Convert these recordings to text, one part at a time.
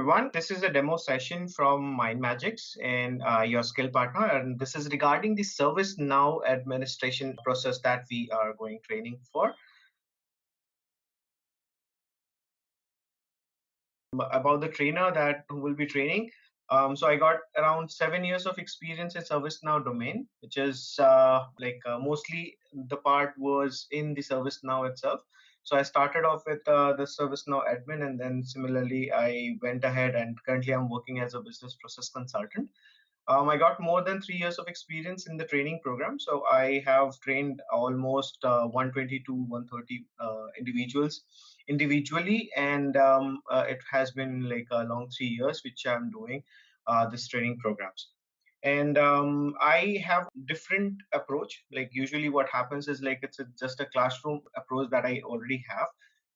everyone. This is a demo session from MindMajix and your skill partner. And this is regarding the ServiceNow administration process that we are going training for. About the trainer that who will be training. So I got around 7 years of experience in ServiceNow domain, which is mostly the part was in the ServiceNow itself. So I started off with the ServiceNow admin, and then similarly I went ahead and currently I'm working as a business process consultant. I got more than 3 years of experience in the training program. So I have trained almost 120 to 130 individuals individually, and it has been like a long 3 years which I'm doing this training programs. And I have different approach. Like usually what happens is like just a classroom approach that I already have.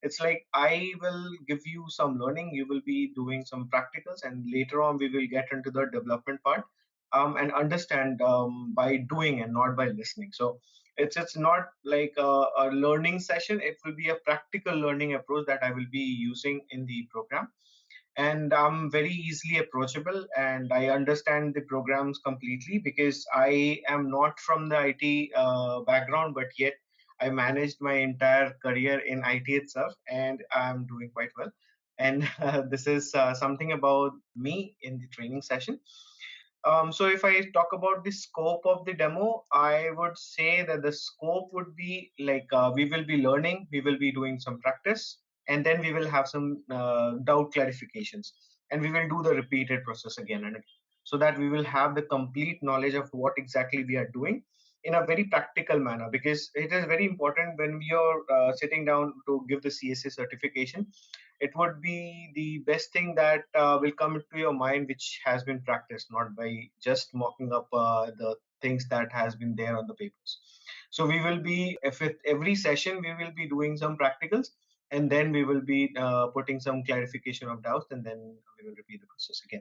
It's like I will give you some learning, you will be doing some practicals, and later on we will get into the development part, and understand by doing and not by listening. So it's not like a learning session. It will be a practical learning approach that I will be using in the program. And I'm very easily approachable, and I understand the programs completely because I am not from the IT background, but yet I managed my entire career in IT itself, and I'm doing quite well. And this is something about me in the training session. So if I talk about the scope of the demo, I would say that the scope would be like we will be learning, we will be doing some practice, and then we will have some doubt clarifications, and we will do the repeated process again and again, so that we will have the complete knowledge of what exactly we are doing in a very practical manner. Because it is very important when you're sitting down to give the CSA certification, it would be the best thing that will come into your mind, which has been practiced, not by just mocking up the things that has been there on the papers. So we will be, if with every session we will be doing some practicals, and then we will be putting some clarification of doubts, and then we will repeat the process again.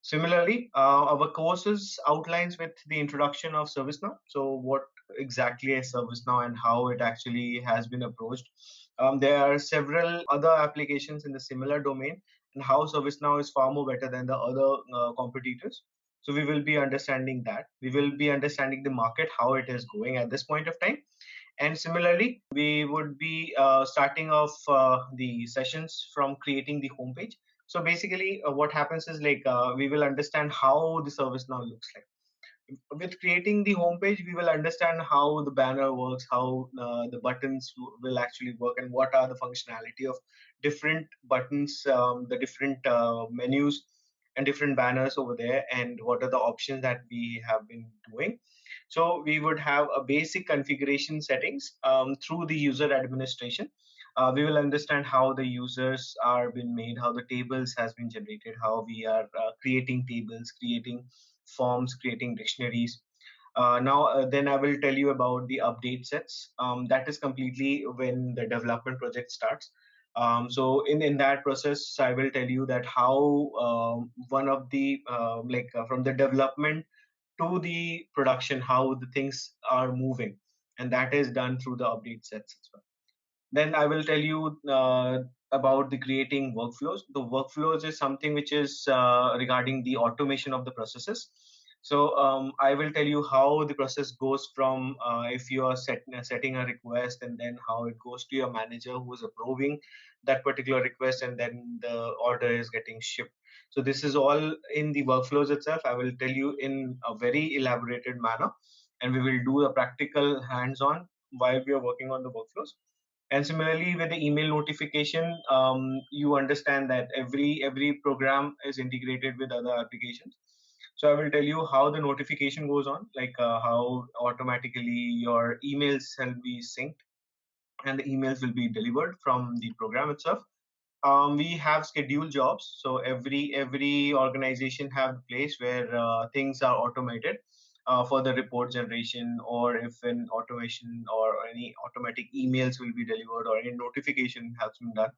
Similarly, our courses outlines with the introduction of ServiceNow. So what exactly is ServiceNow and how it actually has been approached. There are several other applications in the similar domain, and how ServiceNow is far more better than the other competitors. So we will be understanding that. We will be understanding the market, how it is going at this point of time. And similarly, we would be starting off the sessions from creating the homepage. So basically, what happens is like we will understand how the service now looks like. With creating the homepage, we will understand how the banner works, how the buttons will actually work, and what are the functionality of different buttons, the different menus and different banners over there, and what are the options that we have been doing. So we would have a basic configuration settings through the user administration. We will understand how the users are been made, how the tables has been generated, how we are creating tables, creating forms, creating dictionaries. Then I will tell you about the update sets. That is completely when the development project starts. So in that process, I will tell you that how one of the from the development to the production, how the things are moving, and that is done through the update sets as well. Then I will tell you about the creating workflows. The workflows is something which is regarding the automation of the processes. So I will tell you how the process goes from if you are setting a request, and then how it goes to your manager who is approving that particular request, and then the order is getting shipped. So this is all in the workflows itself. I will tell you in a very elaborated manner, and we will do a practical hands-on while we are working on the workflows. And similarly, with the email notification, you understand that every program is integrated with other applications. So I will tell you how the notification goes on, like how automatically your emails will be synced, and the emails will be delivered from the program itself. We have scheduled jobs, so every organization have a place where things are automated for the report generation, or if an automation or any automatic emails will be delivered, or any notification has been done.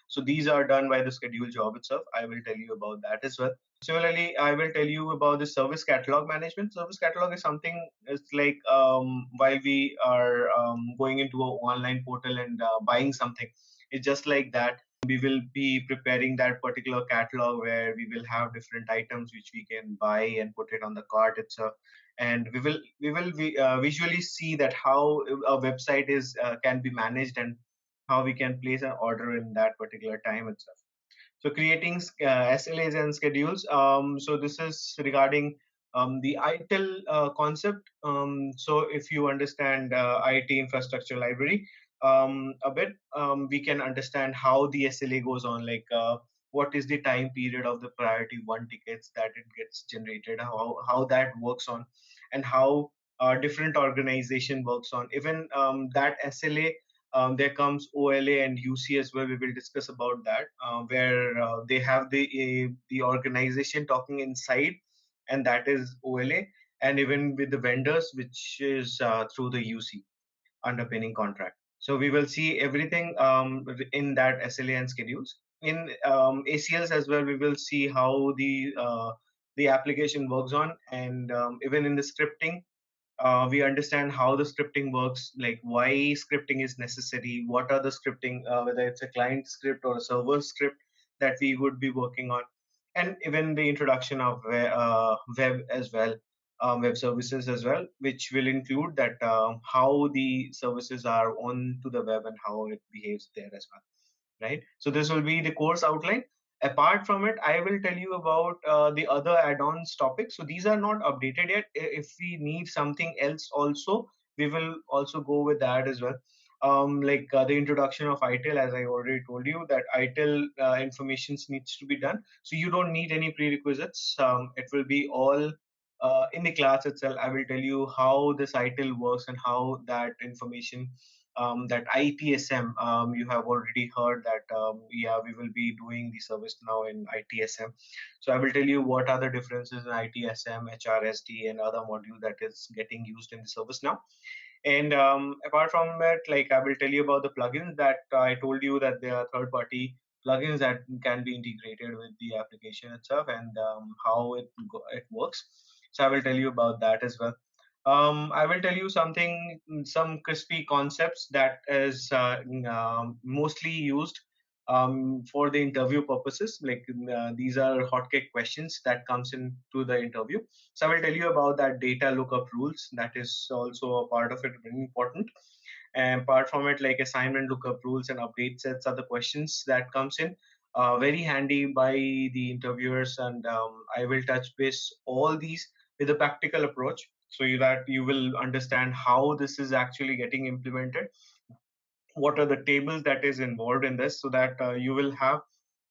So these are done by the scheduled job itself. I will tell you about that as well. Similarly, I will tell you about the service catalog management. Service catalog is something, it's like while we are going into an online portal and buying something, It's just like that. We will be preparing that particular catalog where we will have different items which we can buy and put it on the cart itself, and we will visually see that how a website is can be managed and how we can place an order in that particular time itself. So creating SLAs and schedules. So this is regarding the ITIL concept. So if you understand IT infrastructure library a bit, we can understand how the SLA goes on, like what is the time period of the priority one tickets that it gets generated, how that works on, and how different organization works on. Even that SLA, there comes OLA and UC as well. We will discuss about that, where they have the organization talking inside, and that is OLA, and even with the vendors, which is through the UC underpinning contract. So we will see everything in that SLA and schedules. In ACLs as well, we will see how the application works on, and even in the scripting, we understand how the scripting works, like why scripting is necessary, what are the scripting, whether it's a client script or a server script that we would be working on, and even the introduction of web as well, web services as well, which will include that how the services are on to the web and how it behaves there as well, right? So this will be the course outline. Apart from it, I will tell you about the other add-ons topics. So these are not updated yet. If we need something else also, we will also go with that as well. Like the introduction of ITIL, as I already told you, that ITIL information needs to be done. So you don't need any prerequisites. It will be all in the class itself. I will tell you how this ITIL works and how that information, that ITSM, you have already heard that, yeah, we will be doing the service now in ITSM. So I will tell you what are the differences in ITSM, HRSD, and other module that is getting used in the service now. And apart from that, like I will tell you about the plugins that I told you that there are third-party plugins that can be integrated with the application itself, and how it works. So I will tell you about that as well. I will tell you some crispy concepts that is mostly used for the interview purposes. Like these are hotcake questions that comes into the interview. So I will tell you about that data lookup rules. That is also a part of it, very important. And apart from it, like assignment lookup rules and update sets are the questions that comes in. Very handy by the interviewers, and I will touch base all these with a practical approach, so that you will understand how this is actually getting implemented, what are the tables that is involved in this, so that you will have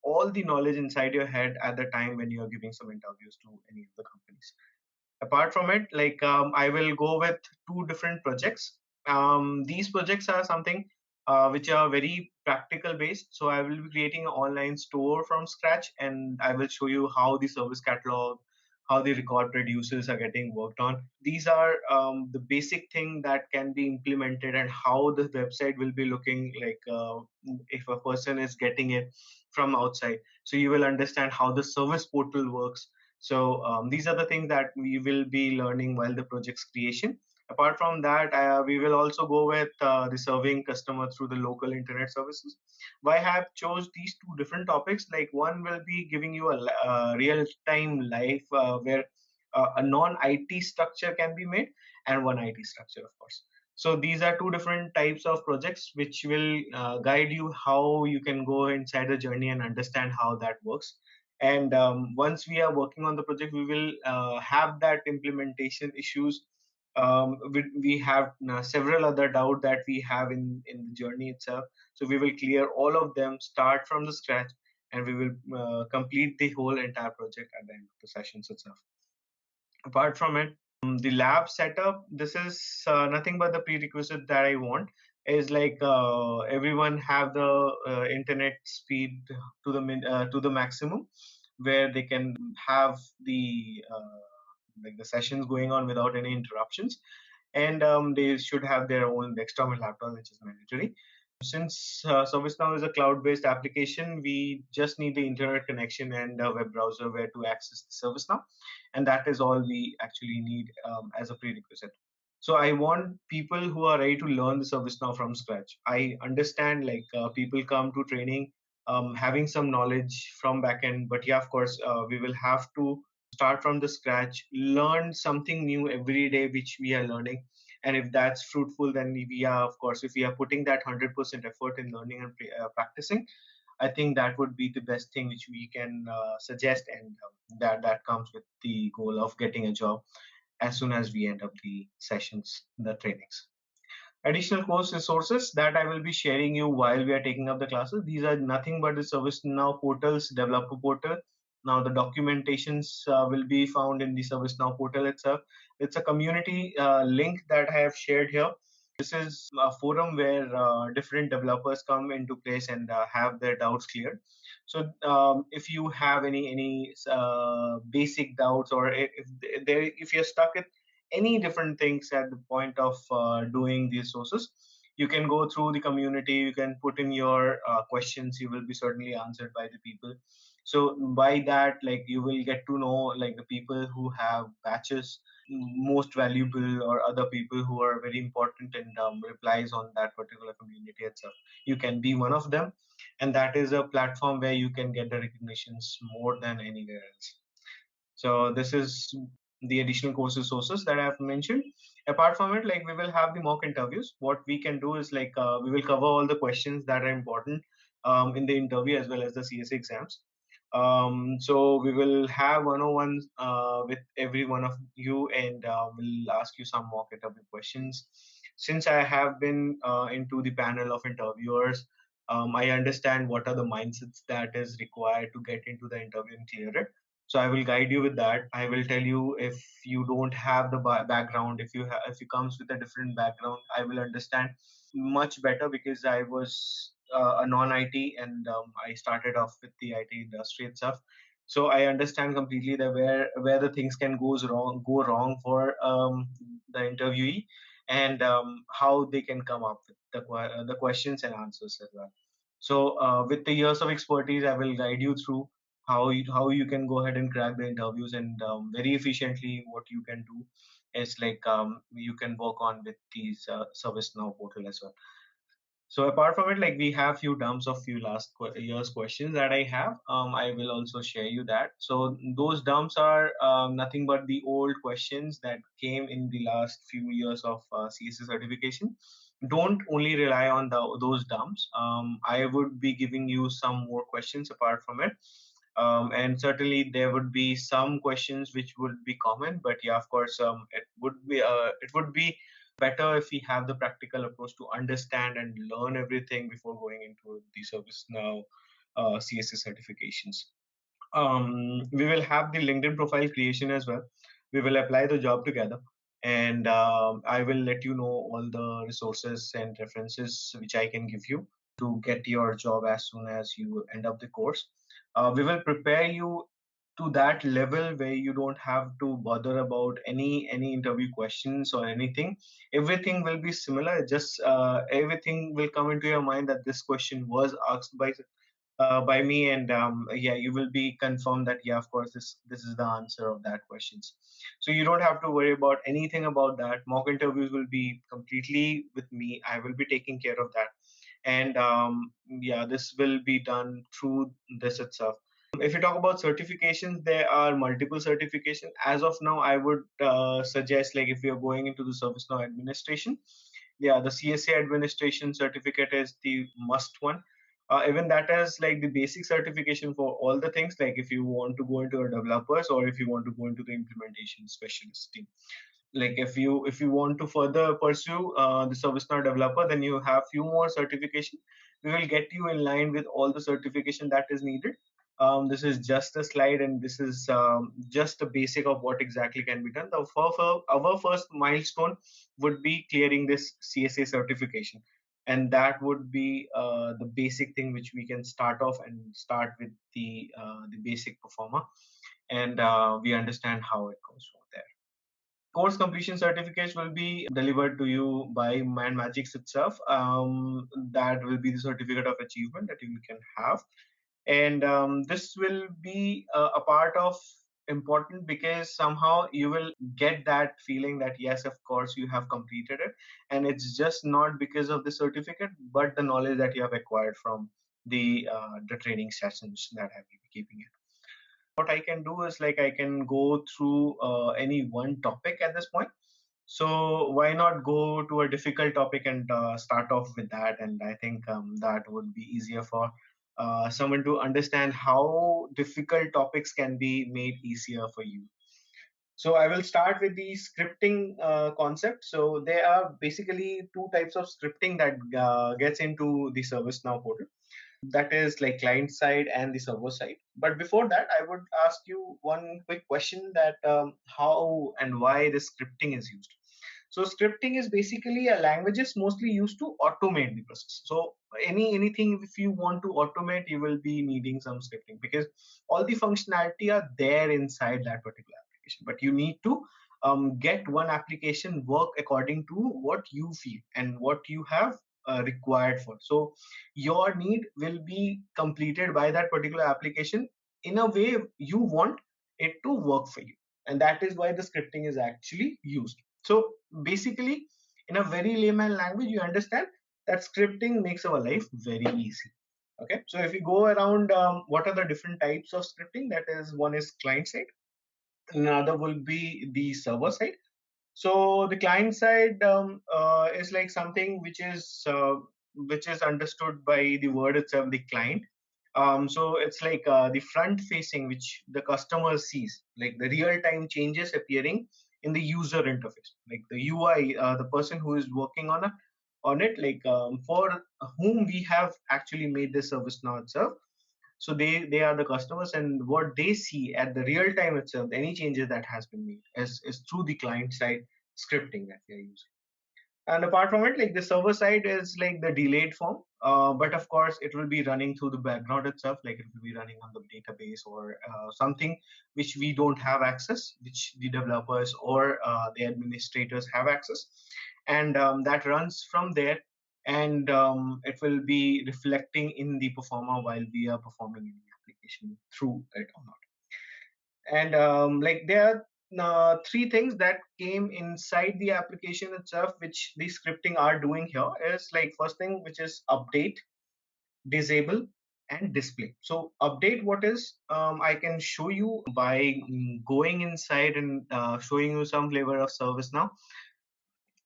all the knowledge inside your head at the time when you are giving some interviews to any of the companies. Apart from it, like I will go with two different projects. These projects are something which are very practical based. So I will be creating an online store from scratch, and I will show you how the service catalog, how the record producers are getting worked on. These are the basic thing that can be implemented, and how the website will be looking like if a person is getting it from outside. So you will understand how the service portal works. So these are the things that we will be learning while the project's creation. Apart from that, we will also go with the serving customer through the local internet services. Why I have chose these two different topics? Like one will be giving you a real-time life where a non-IT structure can be made, and one IT structure, of course. So these are two different types of projects which will guide you how you can go inside the journey and understand how that works. And once we are working on the project, we will have that implementation issues. We have several other doubt that we have in the journey itself. So we will clear all of them, start from the scratch, and we will complete the whole entire project at the end of the sessions itself. Apart from it, the lab setup, this is nothing but the prerequisite that I want, is like everyone have the internet speed to the maximum, where they can have the like the sessions going on without any interruptions, and they should have their own external laptop, which is mandatory. Since ServiceNow is a cloud-based application, we just need the internet connection and a web browser where to access the ServiceNow, and that is all we actually need as a prerequisite. So I want people who are ready to learn the ServiceNow from scratch. I understand people come to training having some knowledge from backend, but yeah, of course, we will have to start from the scratch, learn something new every day, which we are learning. And if that's fruitful, then we are, of course, if we are putting that 100% effort in learning and practicing, I think that would be the best thing which we can suggest, and that comes with the goal of getting a job as soon as we end up the sessions, the trainings. Additional course resources that I will be sharing you while we are taking up the classes. These are nothing but the ServiceNow portals, developer portal. Now the documentations will be found in the ServiceNow portal itself. It's a community link that I have shared here. This is a forum where different developers come into place and have their doubts cleared. So if you have any basic doubts, or if you're stuck at any different things at the point of doing these sources, you can go through the community, you can put in your questions, you will be certainly answered by the people. So by that, like, you will get to know like the people who have batches most valuable, or other people who are very important and replies on that particular community itself. You can be one of them, and that is a platform where you can get the recognitions more than anywhere else. So this is the additional course resources that I have mentioned. Apart from it, like, we will have the mock interviews. What we can do is we will cover all the questions that are important in the interview as well as the CSA exams. So we will have one-on-ones with every one of you, and we'll ask you some mock interview questions. Since I have been into the panel of interviewers, I understand what are the mindsets that is required to get into the interview and clear it. So I will guide you with that. I will tell you, if you don't have the background, if you comes with a different background, I will understand much better, because I was a non-IT, and I started off with the IT industry itself. So I understand completely that where the things can go wrong for the interviewee, and how they can come up with the questions and answers as well. So with the years of expertise, I will guide you through how you can go ahead and crack the interviews, and very efficiently what you can do is you can work on with these ServiceNow portal as well. So apart from it, like, we have few dumps of few last year's questions that I have. I will also share you that. So those dumps are nothing but the old questions that came in the last few years of CSA certification. Don't only rely on those dumps. I would be giving you some more questions apart from it. And certainly there would be some questions which would be common, but yeah, of course, it would be better if we have the practical approach to understand and learn everything before going into the ServiceNow CSA certifications. We will have the LinkedIn profile creation as well. We will apply the job together, and I will let you know all the resources and references which I can give you to get your job as soon as you end up the course. We will prepare you to that level where you don't have to bother about any interview questions or anything. Everything will be similar. Just everything will come into your mind that this question was asked by me, and yeah, you will be confirmed that yeah, of course, this is the answer of that questions. So you don't have to worry about anything about that. Mock interviews will be completely with me. I will be taking care of that, and yeah, this will be done through this itself. If you talk about certifications, there are multiple certifications. As of now, I would suggest, like, if you're going into the ServiceNow administration, yeah, the CSA administration certificate is the must one. Even that is like the basic certification for all the things. Like, if you want to go into a developers, or if you want to go into the implementation specialist team, like, if you want to further pursue the ServiceNow developer, then you have few more certification. We will get you in line with all the certification that is needed. This is just a slide, and this is just the basic of what exactly can be done. Our first milestone would be clearing this CSA certification, and that would be the basic thing which we can start off, and start with the basic performer, and we understand how it goes from there. Course completion certificates will be delivered to you by MindMajix itself. That will be the certificate of achievement that you can have, and this will be a part of important because somehow you will get that feeling that yes, of course you have completed it, and it's just not because of the certificate but the knowledge that you have acquired from the training sessions that I will be keeping it. What I can do is like I can go through any one topic at this point. So why not go to a difficult topic and start off with that? And I think that would be easier for someone to understand how difficult topics can be made easier for you. So I will start with the scripting concept. So there are basically two types of scripting that gets into the ServiceNow portal. That is like client side and the server side. But before that, I would ask you one quick question that how and why the scripting is used. So scripting is basically a language is mostly used to automate the process. So anything if you want to automate, you will be needing some scripting because all the functionality are there inside that particular application. But you need to get one application work according to what you feel and what you have required for. So your need will be completed by that particular application in a way you want it to work for you, and that is why the scripting is actually used. So basically, in a very layman language, you understand that scripting makes our life very easy. Okay, so if we go around, what are the different types of scripting? That is, one is client side, another will be the server side. So the client side is like something which is understood by the word itself, the client. So it's like the front facing, which the customer sees, like the real time changes appearing in the user interface, like the UI, the person who is working on it, like for whom we have actually made this service now itself. So they are the customers, and what they see at the real time itself, any changes that has been made is through the client side scripting that we are using. And apart from it, like the server side is like the delayed form, but of course it will be running through the background itself, like it will be running on the database or something which we don't have access, which the developers or the administrators have access, and that runs from there, and it will be reflecting in the performer while we are performing any application through it or not. And like there are three things that came inside the application itself which the scripting are doing here is like first thing, which is update, disable, and display. So update, what is, I can show you by going inside and showing you some flavor of service now.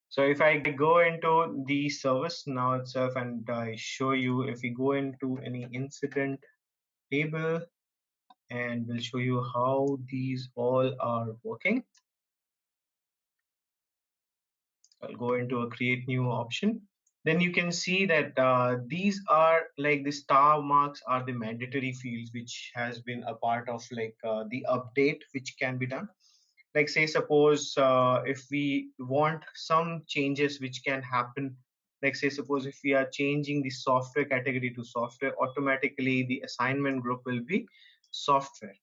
So if I go into the service now itself and I show you, if we go into any incident table, and we'll show you how these all are working. I'll go into a create new option. Then you can see that these are like the star marks are the mandatory fields which has been a part of like the update which can be done. Like say suppose if we want some changes which can happen, like say suppose if we are changing the software category to software, automatically the assignment group will be software,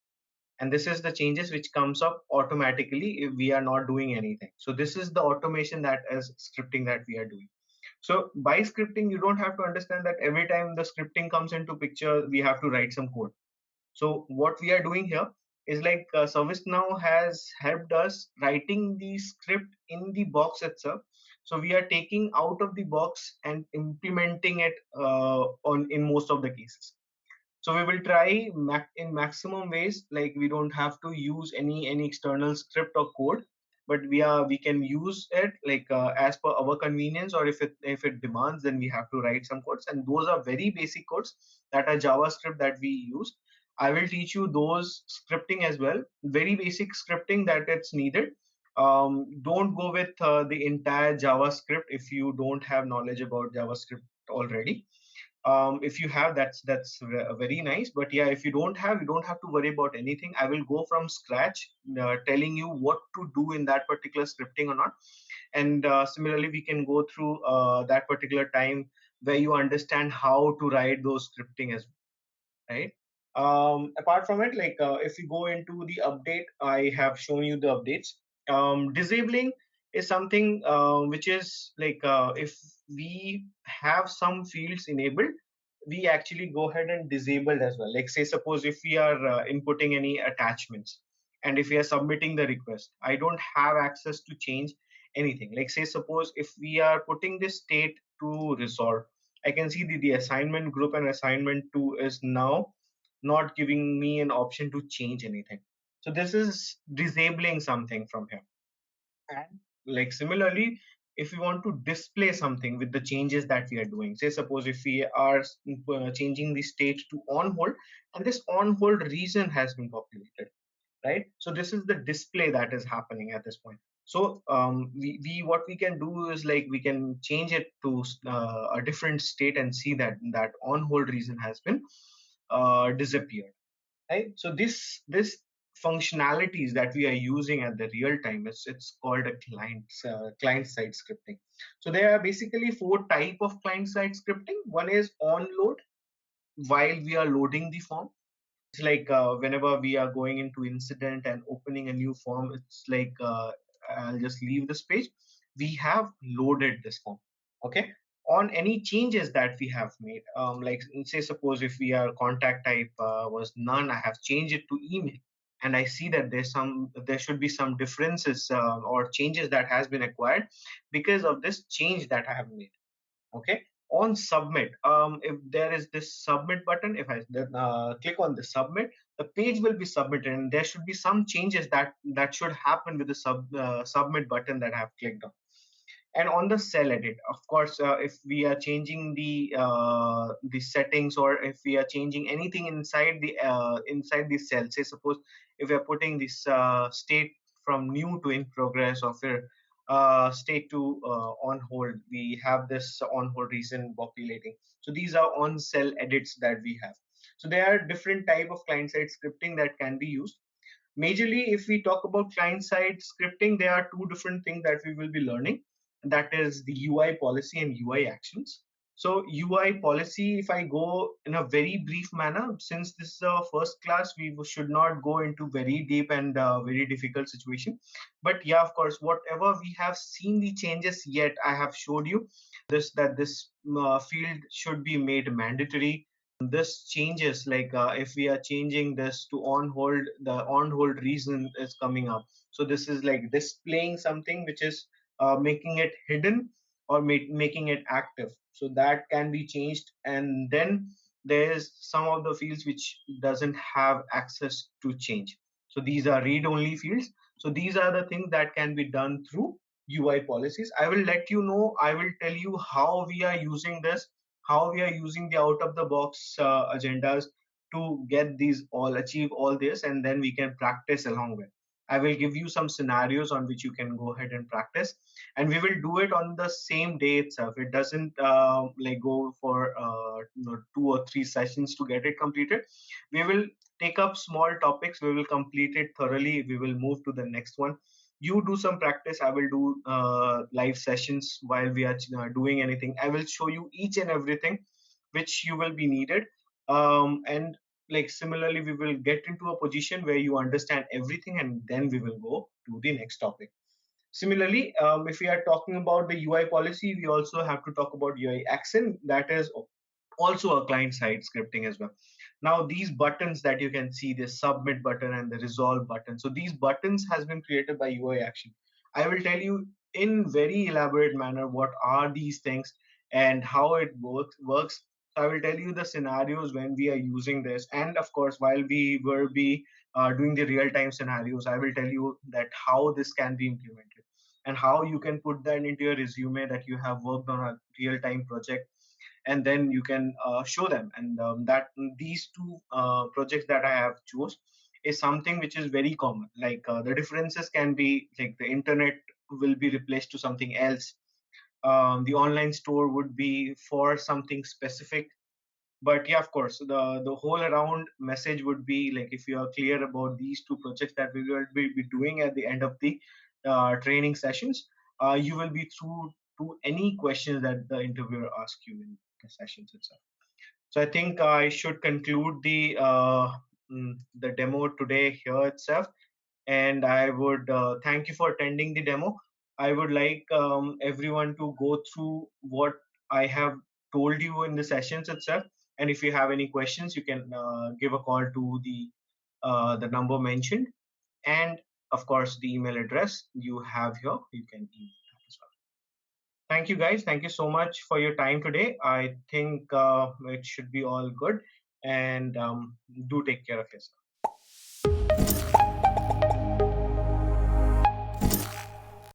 and this is the changes which comes up automatically if we are not doing anything. So this is the automation that is scripting that we are doing. So by scripting, you don't have to understand that every time the scripting comes into picture we have to write some code. So what we are doing here is like ServiceNow has helped us writing the script in the box itself. So we are taking out of the box and implementing it on in most of the cases. So we will try in maximum ways, like we don't have to use any external script or code, but we can use it like as per our convenience, or if it demands, then we have to write some codes, and those are very basic codes that are JavaScript that we use. I will teach you those scripting as well, very basic scripting that it's needed. Don't go with the entire JavaScript if you don't have knowledge about JavaScript already. If you have, very nice, but yeah, if you don't have, you don't have to worry about anything. I will go from scratch telling you what to do in that particular scripting or not, and similarly we can go through that particular time where you understand how to write those scripting as well, right? Apart from it, like if you go into the update, I have shown you the updates. Disabling is something which is like if we have some fields enabled, we actually go ahead and disable as well. Like say suppose if we are inputting any attachments, and if we are submitting the request, I don't have access to change anything. Like say suppose if we are putting this state to resolve, I can see the assignment group and assignment 2 is now not giving me an option to change anything. So this is disabling something from here. And like similarly, if we want to display something with the changes that we are doing, say suppose if we are changing the state to on hold, and this on hold reason has been populated, right? So this is the display that is happening at this point. So we what we can do is like we can change it to a different state and see that that on hold reason has been disappeared, right? So this functionalities that we are using at the real time, it's called a client side scripting. So there are basically four type of client side scripting. One is on load, while we are loading the form. It's like whenever we are going into incident and opening a new form, it's like I'll just leave this page, we have loaded this form. Okay, on any changes that we have made, like say suppose if we are contact type was none, I have changed it to email, and I see that there should be some differences or changes that has been acquired because of this change that I have made. Okay, on submit, if there is this submit button, if I click on the submit, the page will be submitted, and there should be some changes that should happen with the submit button that I have clicked on. And on the cell edit, of course, if we are changing the settings, or if we are changing anything inside the cell, say suppose if we are putting this state from new to in progress, or state to on hold, we have this on hold reason populating. So these are on cell edits that we have. So there are different type of client side scripting that can be used. Majorly, if we talk about client side scripting, there are two different things that we will be learning. That is the UI policy and UI actions. So UI policy, if I go in a very brief manner, since this is our first class, we should not go into very deep and very difficult situation. But yeah, of course, whatever we have seen the changes yet, I have showed you this field should be made mandatory. This changes, like if we are changing this to on hold, the on hold reason is coming up. So this is like displaying something which is making it hidden, or making it active, so that can be changed. And then there's some of the fields which doesn't have access to change, so these are read only fields. So these are the things that can be done through UI policies. I will let you know, I will tell you how we are using this, how we are using the out of the box agendas to get these all, achieve all this, and then we can practice along with. I will give you some scenarios on which you can go ahead and practice, and we will do it on the same day itself. It doesn't like go for 2 or 3 sessions to get it completed. We will take up small topics, we will complete it thoroughly, we will move to the next one. You do some practice, I will do live sessions while we are doing anything. I will show you each and everything which you will be needed. And like similarly, we will get into a position where you understand everything, and then we will go to the next topic. Similarly, if we are talking about the UI policy, we also have to talk about UI action. That is also a client side scripting as well. Now these buttons that you can see, the submit button and the resolve button, so these buttons has been created by UI action. I will tell you in very elaborate manner what are these things and how it works. I will tell you the scenarios when we are using this, and of course while we will be doing the real-time scenarios, I will tell you that how this can be implemented and how you can put that into your resume that you have worked on a real-time project, and then you can show them. And that these two projects that I have chose is something which is very common. Like the differences can be like the internet will be replaced to something else. The online store would be for something specific. But yeah, of course, the whole around message would be like, if you are clear about these two projects that we will be doing at the end of the training sessions, you will be through to any questions that the interviewer asks you in the sessions itself. So I think I should conclude the demo today here itself, and I would thank you for attending the demo. I would like everyone to go through what I have told you in the sessions itself. And if you have any questions, you can give a call to the number mentioned. and of course the email address you have here. You can email that as well. Thank you guys. Thank you so much for your time today. I think it should be all good, and do take care of yourself.